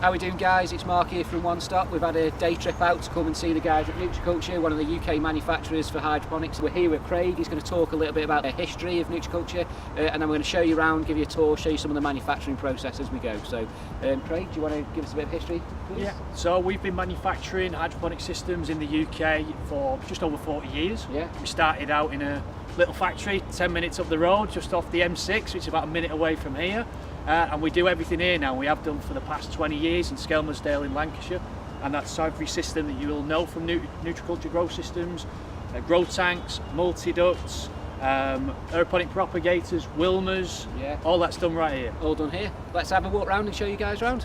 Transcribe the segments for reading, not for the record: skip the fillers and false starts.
How are we doing, guys? It's Mark here from One Stop. We've had a day trip out to come and see the guys at Nutriculture, one of the UK manufacturers for hydroponics. We're here with Craig. He's going to talk a little bit about the history of Nutriculture, and then we're going to show you around, give you a tour, show you some of the manufacturing process as we go. So, Craig, do you want to give us a bit of history, please? Yeah, so we've been manufacturing hydroponic systems in the UK for just over 40 years. Yeah. We started out in a little factory 10 minutes up the road, just off the M6, which is about a minute away from here. And we do everything here now. We have done for the past 20 years in Skelmersdale in Lancashire, and that's every system that you will know from Nutriculture grow systems, grow tanks, multi-ducts, aeroponic propagators, Wilmers, Yeah. all that's done right here. All done here. Let's have a walk around and show you guys around.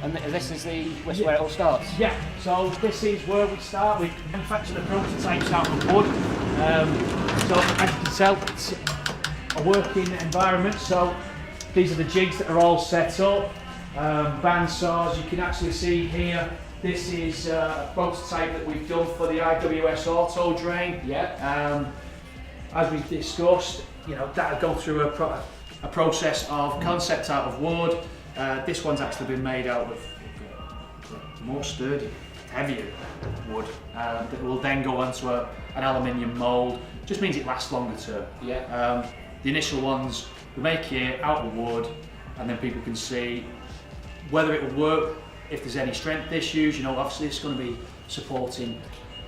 And this is where it all starts. Yeah, so this is where we start. We manufacture the prototypes out of wood. So as you can tell, it's a working environment. So these are the jigs that are all set up. Band saws, you can actually see here, this is a prototype that we've done for the IWS auto drain. Yeah. As we discussed, you know, that'll go through a process of concept out of wood. This one's actually been made out of more sturdy, heavier wood that will then go onto an aluminium mould. Just means it lasts longer term. Yeah. The initial ones we make here out of wood, and then people can see whether it will work, if there's any strength issues. You know, obviously it's going to be supporting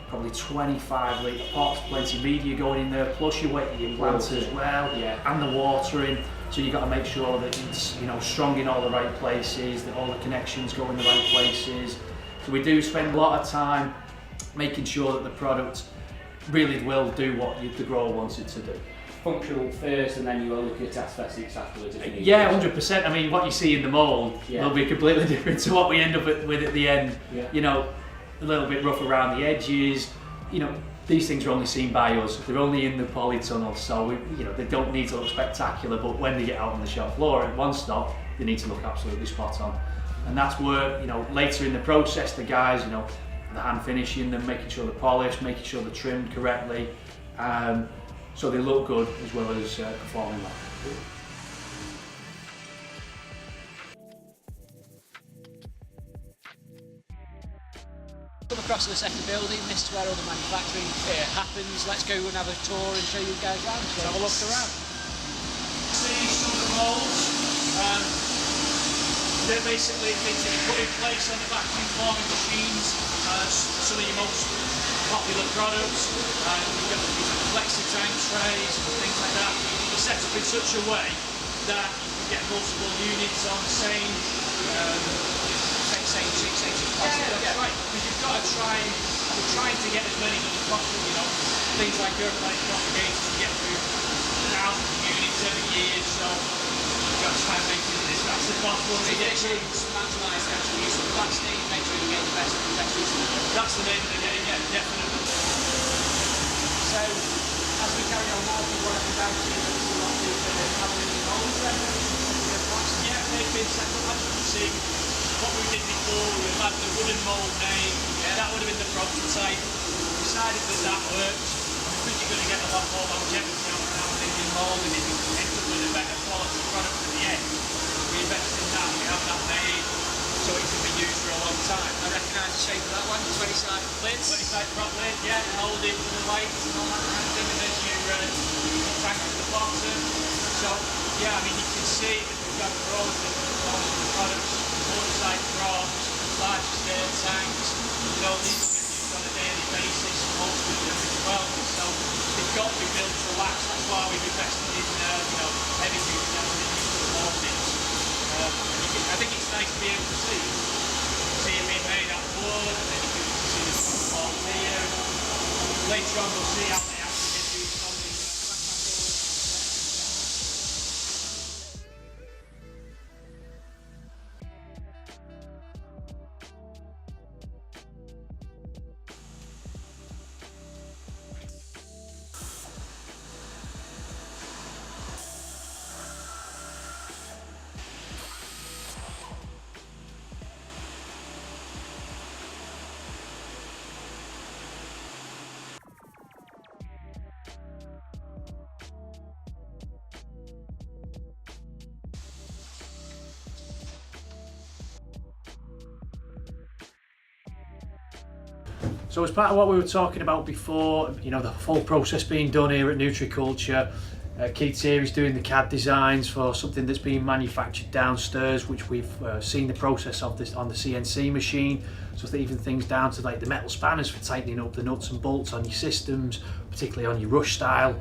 probably 25 litre pots, plenty of media going in there, plus your wet your plants as well, Yeah. and the watering. So you've got to make sure that it's, you know, strong in all the right places, that all the connections go in the right places. So we do spend a lot of time making sure that the product really will do what the grower wants it to do. Functional first, and then you will look at aesthetics afterwards. If you need Yeah, to. 100%. I mean, what you see in the mould Yeah. will be completely different to what we end up with at the end. Yeah. You know, a little bit rough around the edges. You know, these things are only seen by us. They're only in the polytunnel, so you know, they don't need to look spectacular. But when they get out on the shop floor at One Stop, they need to look absolutely spot on. And that's where, you know, later in the process, the guys, you know, the hand finishing them, making sure they're polished, making sure they're trimmed correctly, so they look good as well as performing well. Come across to the second building. This is where all the manufacturing happens. Let's go and have a tour and show you guys around. Let's have a look around. See some of the moulds. They're basically things that you put in place on the vacuum forming machines. Some of your most popular products. You've got these flexi tank trays and things like that. They're set up in such a way that you can get multiple units on the same plastic. That's right. Because you've got to we're trying to get as many done as possible. You know, things like aeroponic propagators to get through thousands of units every year. So you've got to try and make it as fast as possible. So you actually maximise the actual use of plastic, make sure you get the best use of it. That's the name of the game, yeah, definitely. So, as we carry on now, we want to go down to a lot of aluminium moulds then. Yeah, they've been set up, as you can see. What we did before, we had the wooden mould made. Yeah. That would have been the prototype. We decided that works. I think you're going to get a lot more longevity out of an aluminium mould, and if you end up with a better quality product at the end, we invested in that. We have that made so it can be used for a long time. I recognise the shape of that one, 20-side lids. 20-side prop lid, yeah, hold it with the lights and all that kind of thing, and then you tank to the bottom. So, yeah, I mean, you can see that we've got growth in most of the products, water-side props, large scale tanks, you know, these will get used on a daily basis, most of them as well. So, they've got to be built to last. That's why we've invested in, you know, heavy duty aluminium composites. I think it's nice to be able to see it being made out of wood, and then you can see the support here. Later on we'll see how they actually get used on the So as part of what we were talking about before, you know, the full process being done here at Nutriculture, Keith here is doing the CAD designs for something that's being manufactured downstairs, which we've seen the process of this on the CNC machine. So that even things down to like the metal spanners for tightening up the nuts and bolts on your systems, particularly on your rush style,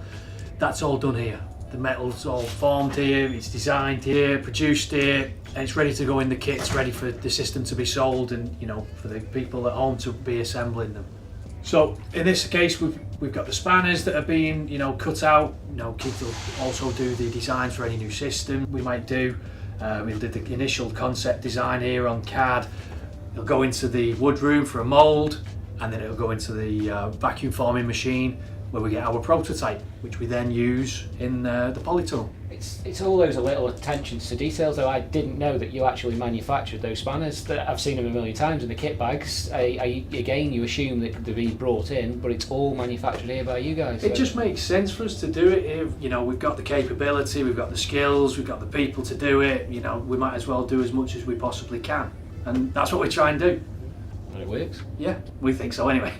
that's all done here. The metal's all formed here, it's designed here, produced here, and it's ready to go in the kits, ready for the system to be sold and, you know, for the people at home to be assembling them. So in this case, we've got the spanners that are being, you know, cut out. You know, Keith will also do the designs for any new system we might do. We'll do the initial concept design here on CAD. It'll go into the wood room for a mould, and then it'll go into the vacuum forming machine where we get our prototype, which we then use in the polytool. It's all those little attentions to details, though. I didn't know that you actually manufactured those spanners. That I've seen them a million times in the kit bags. Again, you assume that they're being brought in, but it's all manufactured here by you guys. It just makes sense for us to do it here. You know, we've got the capability, we've got the skills, we've got the people to do it. You know, we might as well do as much as we possibly can, and that's what we try and do. And it works. Yeah, we think so anyway.